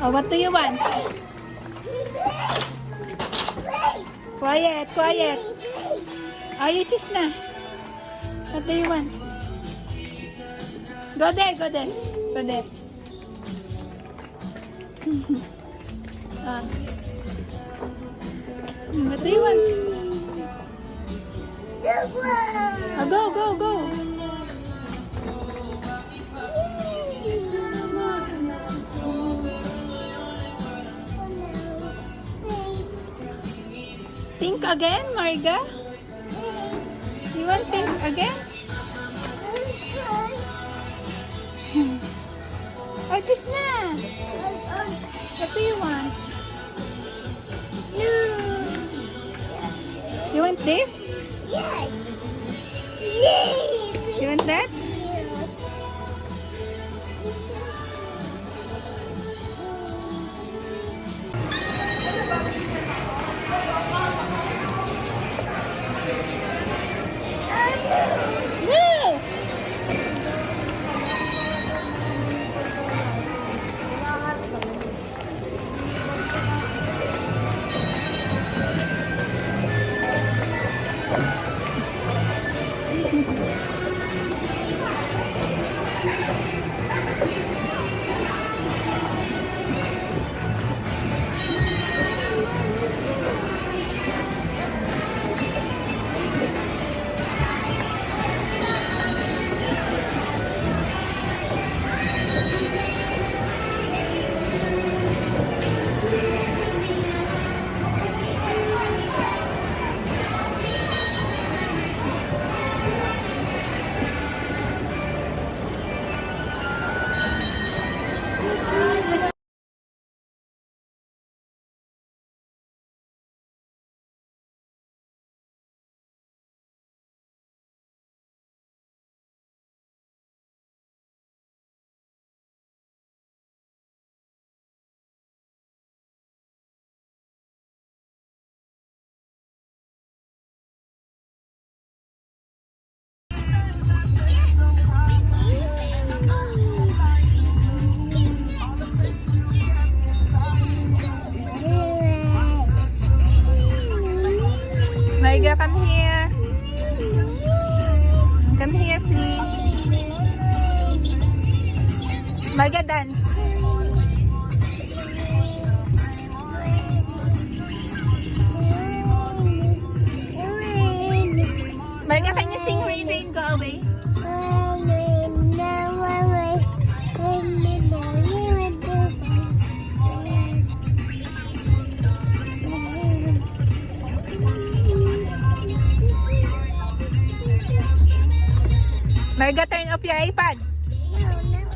Oh, what do you want? Quiet, quiet. Oh, you choose na. What do you want? Go there, go there. Go there. What do you want? Oh, go, go, go. Think again, Marga? You want think again? Oh, just na. What do you want? You want this? Yes. Yay. You want that? No! Marga, come here. Come here, please. Marga, dance. Marga, can you sing Rain, Rain, Go Away? Marga, turn off your iPad. No,